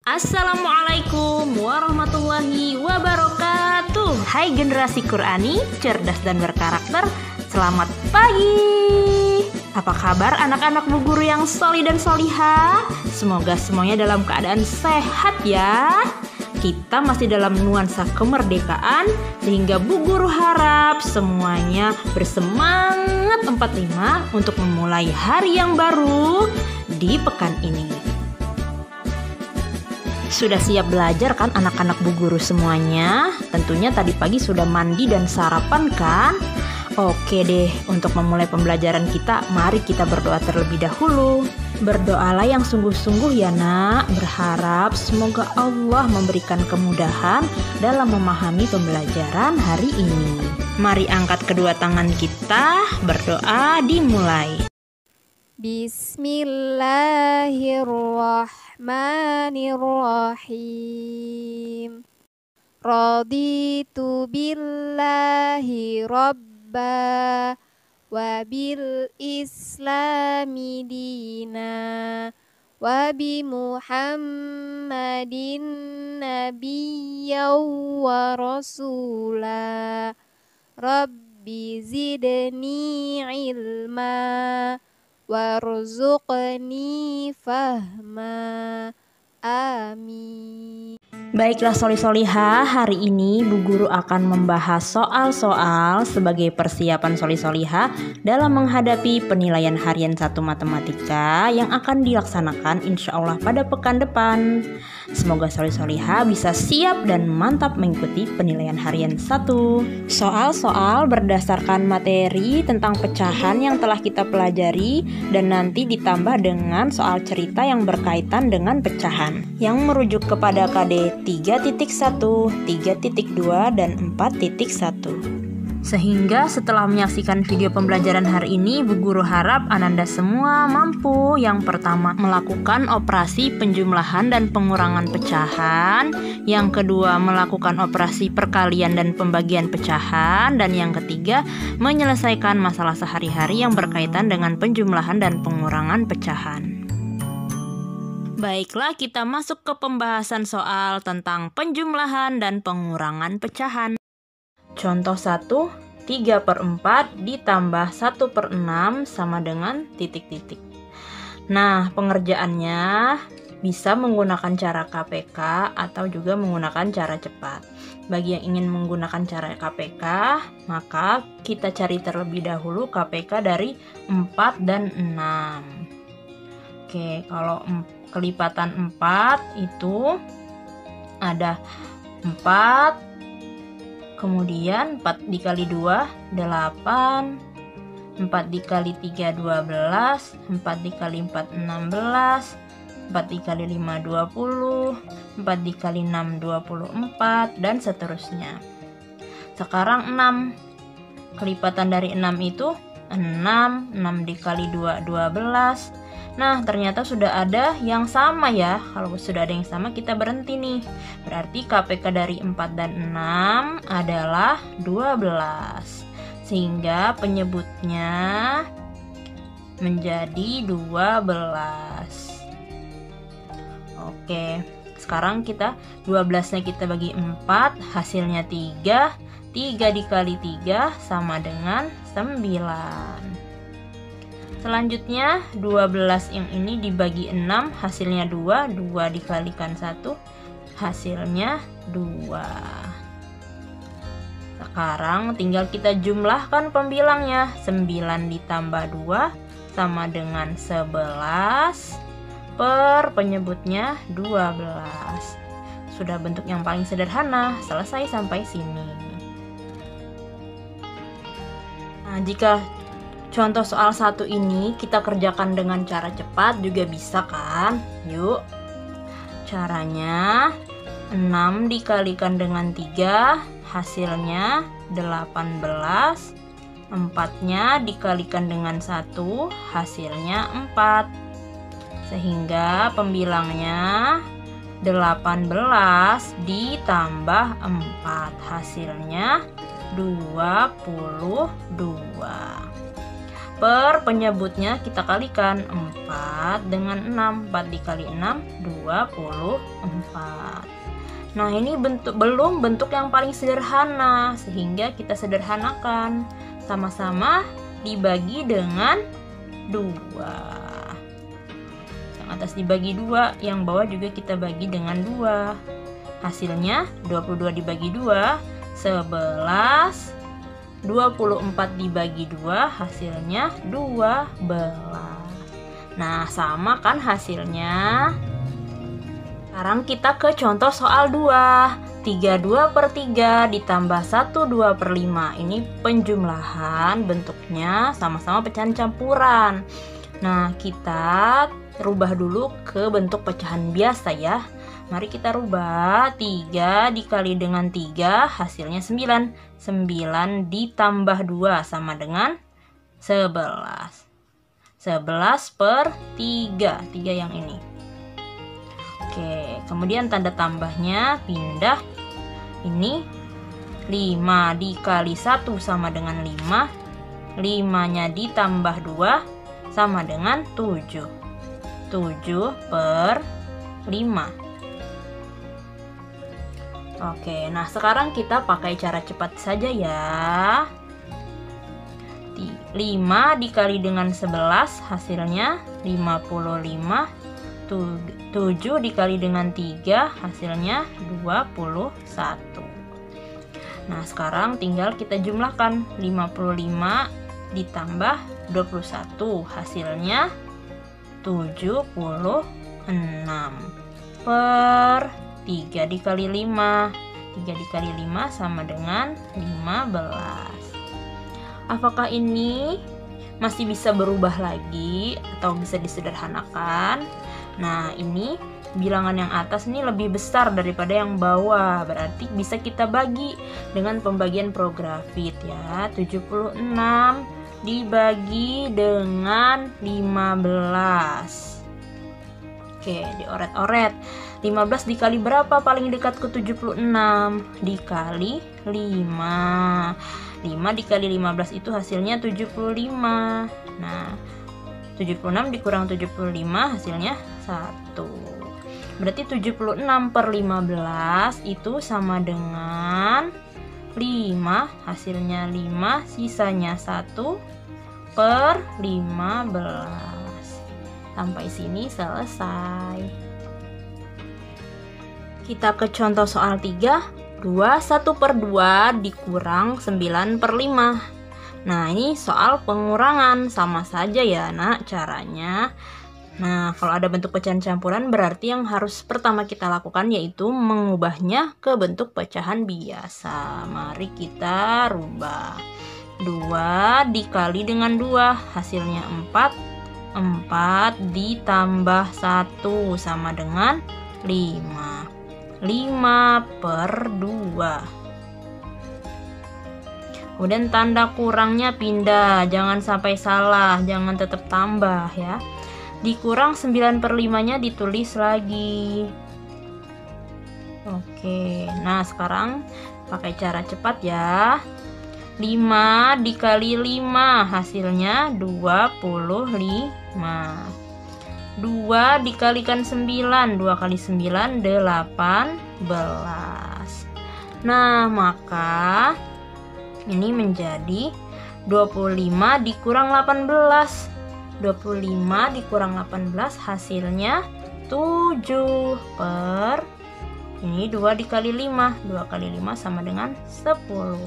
Assalamualaikum warahmatullahi wabarakatuh. Hai generasi Qurani, cerdas dan berkarakter, selamat pagi. Apa kabar anak-anak Bu Guru yang soli dan soliha? Semoga semuanya dalam keadaan sehat ya. Kita masih dalam nuansa kemerdekaan, sehingga Bu Guru harap semuanya bersemangat 45 untuk memulai hari yang baru di pekan ini. Sudah siap belajar kan anak-anak Bu Guru semuanya? Tentunya tadi pagi sudah mandi dan sarapan kan? Oke deh, untuk memulai pembelajaran kita, mari kita berdoa terlebih dahulu. Berdoalah yang sungguh-sungguh ya nak, berharap semoga Allah memberikan kemudahan dalam memahami pembelajaran hari ini. Mari angkat kedua tangan kita, berdoa dimulai. Bismillahirrahmanirrahim. Raditu billahi rabba wa bil islami dina wa bi muhammadin nabiyyan wa rasula. Rabbi zidni ilma warzuqni fahma. Amin. Baiklah soli-soliha, hari ini Bu Guru akan membahas soal-soal sebagai persiapan soli-soliha dalam menghadapi penilaian harian 1 matematika yang akan dilaksanakan insya Allah pada pekan depan. Semoga soli-soliha bisa siap dan mantap mengikuti penilaian harian 1. Soal-soal berdasarkan materi tentang pecahan yang telah kita pelajari dan nanti ditambah dengan soal cerita yang berkaitan dengan pecahan yang merujuk kepada KD 3.1, 3.2, dan 4.1. Sehingga setelah menyaksikan video pembelajaran hari ini, Bu Guru harap Ananda semua mampu yang pertama melakukan operasi penjumlahan dan pengurangan pecahan, yang kedua melakukan operasi perkalian dan pembagian pecahan, dan yang ketiga menyelesaikan masalah sehari-hari yang berkaitan dengan penjumlahan dan pengurangan pecahan. Baiklah, kita masuk ke pembahasan soal tentang penjumlahan dan pengurangan pecahan. Contoh 1, 3/4 ditambah 1/6 sama dengan titik-titik. Nah, pengerjaannya bisa menggunakan cara KPK atau juga menggunakan cara cepat. Bagi yang ingin menggunakan cara KPK, maka kita cari terlebih dahulu KPK dari 4 dan 6. Oke, kalau kelipatan 4 itu ada 4, kemudian 4 dikali 2, 8, 4 dikali 3, 12, 4 dikali 4, 16, 4 dikali 5, 20, 4 dikali 6, 24, dan seterusnya. Sekarang 6, kelipatan dari 6 itu 6 dikali 2, 12. Nah, ternyata sudah ada yang sama ya. Kalau sudah ada yang sama, kita berhenti nih. Berarti KPK dari 4 dan 6 adalah 12. Sehingga penyebutnya menjadi 12. Oke, sekarang kita 12-nya kita bagi 4, hasilnya 3. 3 dikali 3 sama dengan 9. Selanjutnya 12 yang ini dibagi 6, hasilnya 2. 2 dikalikan 1, hasilnya 2. Sekarang tinggal kita jumlahkan pembilangnya. 9 ditambah 2 sama dengan 11 per penyebutnya 12. Sudah bentuk yang paling sederhana. Selesai sampai sini. Nah, jika contoh soal 1 ini kita kerjakan dengan cara cepat juga bisa kan? Yuk. Caranya 6 dikalikan dengan 3, hasilnya 18. 4-nya dikalikan dengan 1, hasilnya 4. Sehingga pembilangnya 18 ditambah 4, hasilnya 22. per penyebutnya kita kalikan 4 dengan 6. 4 dikali 6 24. Nah, ini belum bentuk yang paling sederhana, sehingga kita sederhanakan. Sama-sama dibagi dengan 2. Yang atas dibagi 2, yang bawah juga kita bagi dengan 2. Hasilnya 22 dibagi 2, 11. 24 dibagi 2, hasilnya 12. Nah, sama kan hasilnya? Sekarang kita ke contoh soal 2. 32 per 3 ditambah 12 per 5. Ini penjumlahan, bentuknya sama-sama pecahan campuran. Nah, kita rubah dulu ke bentuk pecahan biasa ya. Mari kita rubah. 3 dikali dengan 3 hasilnya 9. 9 ditambah 2 sama dengan 11. 11 per 3. 3 yang ini. Oke, kemudian tanda tambahnya pindah. Ini 5 dikali 1 sama dengan 5. 5-nya ditambah 2 sama dengan 7. 7 per 5. Oke, nah sekarang kita pakai cara cepat saja ya. 5 dikali dengan 11 hasilnya 55. 7 dikali dengan 3 hasilnya 21. Nah, sekarang tinggal kita jumlahkan. 55 ditambah 21 hasilnya 76 per 3 dikali 5. 3 dikali 5 sama dengan 15. Apakah ini masih bisa berubah lagi atau bisa disederhanakan? Nah, ini bilangan yang atas ini lebih besar daripada yang bawah, berarti bisa kita bagi dengan pembagian prografit ya. 76 dibagi dengan 15. Oke, dioret-oret. 15 dikali berapa paling dekat ke 76? Dikali 5. 5 dikali 15 itu hasilnya 75. Nah, 76 dikurang 75 hasilnya 1. Berarti 76 per 15 itu sama dengan 5. Hasilnya 5, sisanya 1 per 15. Sampai sini selesai. Kita ke contoh soal 3. 2 1 per 2 dikurang 9 per 5. Nah, ini soal pengurangan, sama saja ya nak caranya. Nah, kalau ada bentuk pecahan campuran berarti yang harus pertama kita lakukan yaitu mengubahnya ke bentuk pecahan biasa. Mari kita rubah. 2 dikali dengan 2 hasilnya 4. 4 ditambah 1 sama dengan 5. 5 per 2. Kemudian tanda kurangnya pindah, jangan sampai salah, jangan tetap tambah ya. Dikurang 9 per 5-nya ditulis lagi. Oke, nah sekarang pakai cara cepat ya. 5 dikali 5 hasilnya 25. 2 dikalikan 9, 2 kali 9 18. Nah, maka ini menjadi 25 dikurang 18. 25 dikurang 18 hasilnya 7 per ini 2 dikali 5. 2 kali 5 sama dengan 10.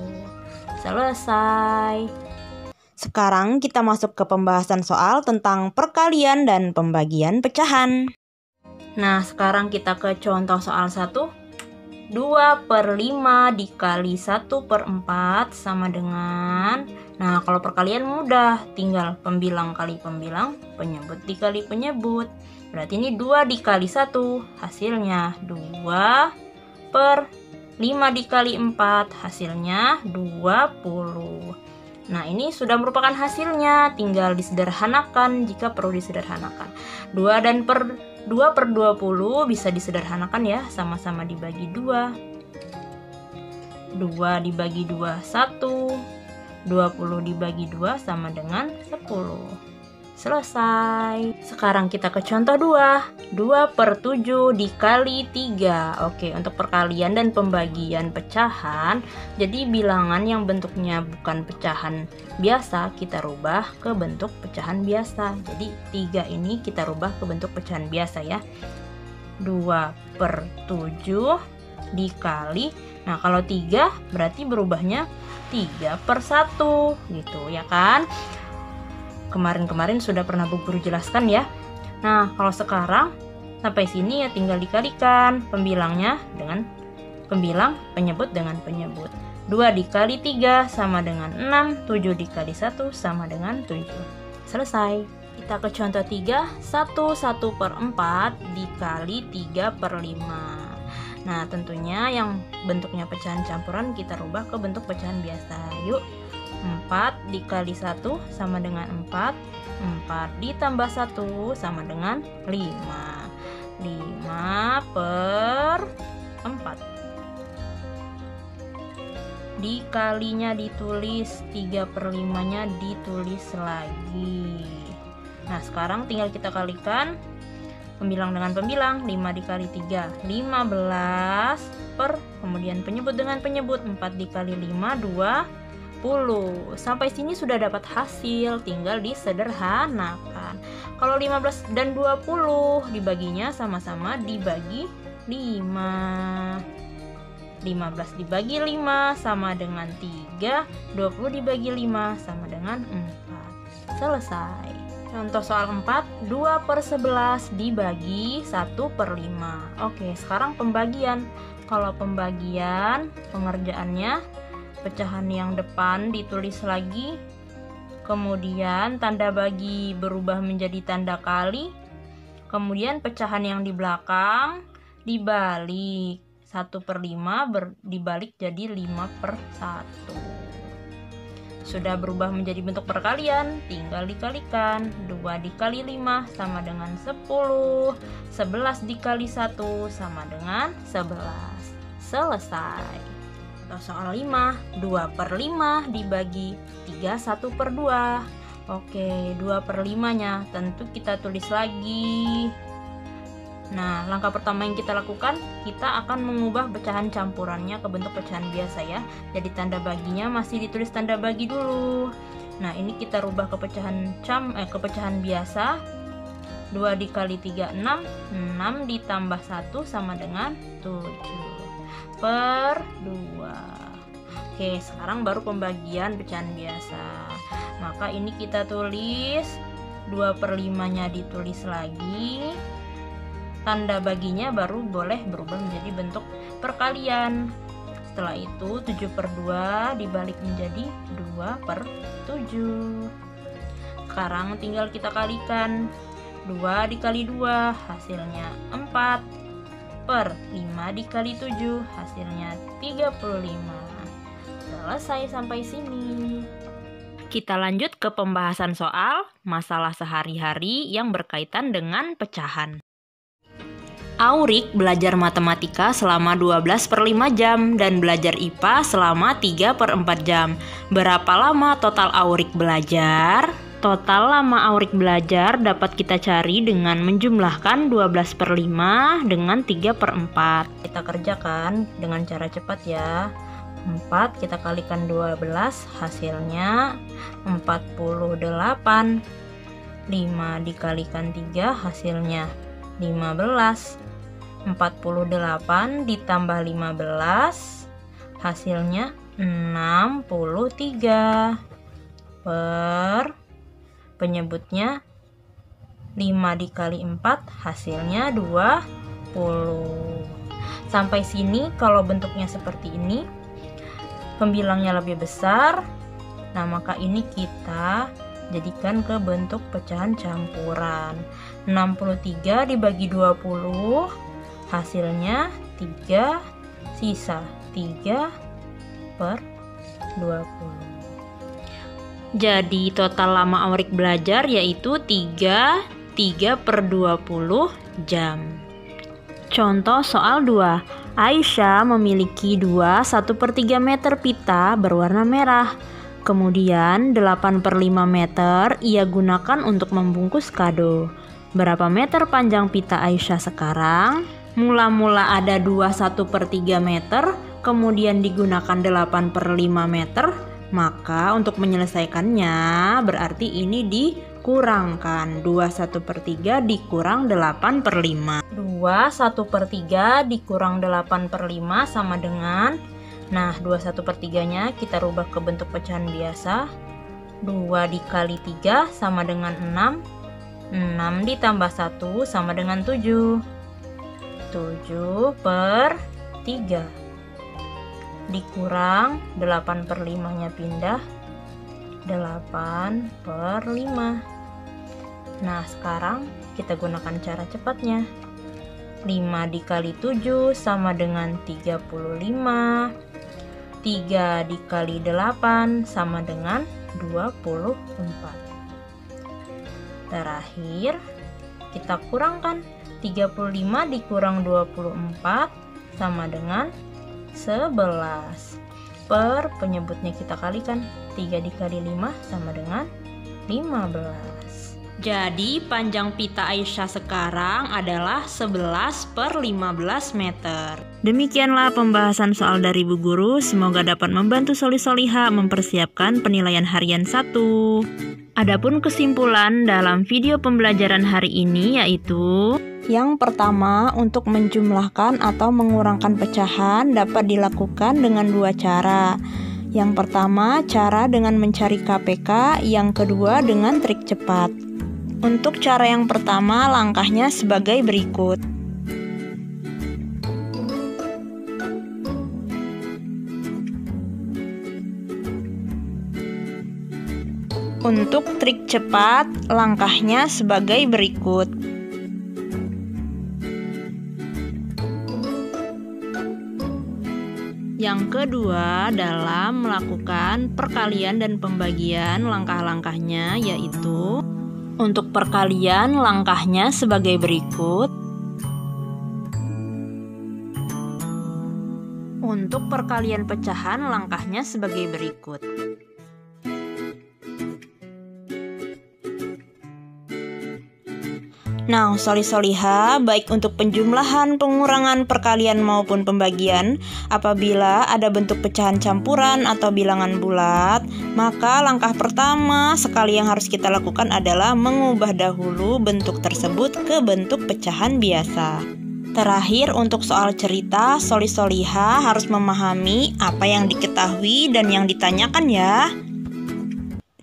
Selesai. Sekarang kita masuk ke pembahasan soal tentang perkalian dan pembagian pecahan. Nah, sekarang kita ke contoh soal 1. 2 per 5 dikali 1 per 4 sama dengan, nah kalau perkalian mudah, tinggal pembilang kali pembilang, penyebut dikali penyebut. Berarti ini 2 dikali 1 hasilnya 2 per 5 dikali 4 hasilnya 20. Nah, ini sudah merupakan hasilnya, tinggal disederhanakan jika perlu disederhanakan. 2 per 20 bisa disederhanakan ya, sama-sama dibagi 2. 2 dibagi 2, 1. 20 dibagi 2 sama dengan 10. Selesai. Sekarang kita ke contoh 2. 2/7 dikali 3. Oke, untuk perkalian dan pembagian pecahan, jadi bilangan yang bentuknya bukan pecahan biasa kita rubah ke bentuk pecahan biasa. Jadi 3 ini kita rubah ke bentuk pecahan biasa ya. 2/7 dikali, nah kalau 3 berarti berubahnya 3/1 gitu ya kan. Kemarin-kemarin sudah pernah Bu Guru jelaskan ya. Nah, kalau sekarang sampai sini ya tinggal dikalikan pembilangnya dengan pembilang, penyebut dengan penyebut. 2 dikali 3 sama dengan 6, 7 dikali 1 sama dengan 7. Selesai. Kita ke contoh 3, 1/4 dikali 3/5. Nah, tentunya yang bentuknya pecahan campuran kita rubah ke bentuk pecahan biasa. Yuk. 4 dikali 1 sama dengan 4. 4 ditambah 1 sama dengan 5. 5/4. Dikalinya ditulis, 3/5-nya ditulis lagi. Nah, sekarang tinggal kita kalikan pembilang dengan pembilang. 5 dikali 3, 15 per, kemudian penyebut dengan penyebut. 4 dikali 5, 20. Sampai sini sudah dapat hasil, tinggal disederhanakan. Kalau 15 dan 20 dibaginya sama-sama dibagi 5. 15 dibagi 5 sama dengan 3, 20 dibagi 5 sama dengan 4. Selesai. Contoh soal 4, 2/11 dibagi 1/5. Oke, sekarang pembagian. Kalau pembagian, pengerjaannya pecahan yang depan ditulis lagi, kemudian tanda bagi berubah menjadi tanda kali, kemudian pecahan yang di belakang dibalik. 1/5 dibalik jadi 5/1. Sudah berubah menjadi bentuk perkalian, tinggal dikalikan. 2 dikali 5 sama dengan 10. 11 dikali 1 sama dengan 11. Selesai. Soal 5, 2/5 dibagi 3, 1/2. Oke, 2/5-nya tentu kita tulis lagi. Nah, langkah pertama yang kita lakukan, kita akan mengubah pecahan campurannya ke bentuk pecahan biasa ya. Jadi tanda baginya masih ditulis tanda bagi dulu. Nah, ini kita rubah ke pecahan biasa. 2 dikali 3, 6. 6 ditambah 1 sama dengan 7/2. Oke, sekarang baru pembagian pecahan biasa. Maka ini kita tulis 2/5-nya ditulis lagi. Tanda baginya baru boleh berubah menjadi bentuk perkalian. Setelah itu 7/2 dibalik menjadi 2/7. Sekarang tinggal kita kalikan. 2 dikali 2 hasilnya 4. Per 5 dikali 7 hasilnya 35. Selesai sampai sini. Kita lanjut ke pembahasan soal masalah sehari-hari yang berkaitan dengan pecahan. Aurik belajar matematika selama 12/5 jam dan belajar IPA selama 3/4 jam. Berapa lama total Aurik belajar? Total lama Aurik belajar dapat kita cari dengan menjumlahkan 12/5 dengan 3/4. Kita kerjakan dengan cara cepat ya. 4 kita kalikan 12 hasilnya 48. 5 dikalikan 3 hasilnya 15. 48 ditambah 15 hasilnya 63. Per penyebutnya 5 dikali 4 hasilnya 20. Sampai sini kalau bentuknya seperti ini, pembilangnya lebih besar, nah maka ini kita jadikan ke bentuk pecahan campuran. 63 dibagi 20 hasilnya 3, sisa 3/20. Jadi total lama Aurik belajar yaitu 3/20 jam. Contoh soal 2. Aisyah memiliki 1/3 meter pita berwarna merah. Kemudian 8/5 meter ia gunakan untuk membungkus kado. Berapa meter panjang pita Aisyah sekarang? Mula-mula ada 21/3 meter, kemudian digunakan 8/5 meter. Maka untuk menyelesaikannya berarti ini dikurangkan. 21/3 dikurang 8/5. 21/3 dikurang 8/5 sama dengan, nah 21/3-nya kita rubah ke bentuk pecahan biasa. 2 dikali 3 sama dengan 6. 6 ditambah 1 sama dengan 7. 7/3 dikurang 8/5-nya pindah 8/5. Nah sekarang kita gunakan cara cepatnya. 5 dikali 7 sama dengan 35. 3 dikali 8 sama dengan 24. Terakhir kita kurangkan. 35 dikurang 24 sama dengan 11. Per penyebutnya kita kalikan. 3 dikali 5 sama dengan 15. Jadi panjang pita Aisyah sekarang adalah 11/15 meter. Demikianlah pembahasan soal dari Bu Guru. Semoga dapat membantu Solih-Solihah mempersiapkan penilaian harian 1. Adapun kesimpulan dalam video pembelajaran hari ini yaitu: yang pertama, untuk menjumlahkan atau mengurangkan pecahan dapat dilakukan dengan 2 cara. Yang pertama, cara dengan mencari KPK, yang kedua dengan trik cepat. Untuk cara yang pertama, langkahnya sebagai berikut. Untuk trik cepat, langkahnya sebagai berikut. Yang kedua, dalam melakukan perkalian dan pembagian, langkah-langkahnya yaitu: untuk perkalian, langkahnya sebagai berikut. Untuk perkalian pecahan, langkahnya sebagai berikut. Nah, Solih-Solihah, baik untuk penjumlahan, pengurangan, perkalian maupun pembagian, apabila ada bentuk pecahan campuran atau bilangan bulat, maka langkah pertama sekali yang harus kita lakukan adalah mengubah dahulu bentuk tersebut ke bentuk pecahan biasa. Terakhir, untuk soal cerita, Solih-Solihah harus memahami apa yang diketahui dan yang ditanyakan ya.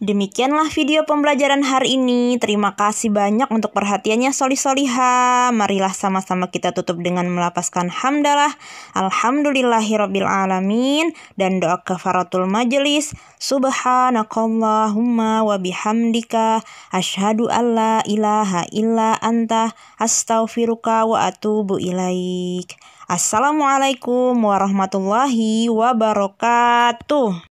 Demikianlah video pembelajaran hari ini. Terima kasih banyak untuk perhatiannya Solih-Solihah. Marilah sama-sama kita tutup dengan melafazkan hamdalah. Alhamdulillahirabbil alamin, dan doa kafaratul majelis. Subhanakallahumma wa bihamdika asyhadu alla ilaha illa anta astaghfiruka wa atubu ilaik. Assalamualaikum warahmatullahi wabarakatuh.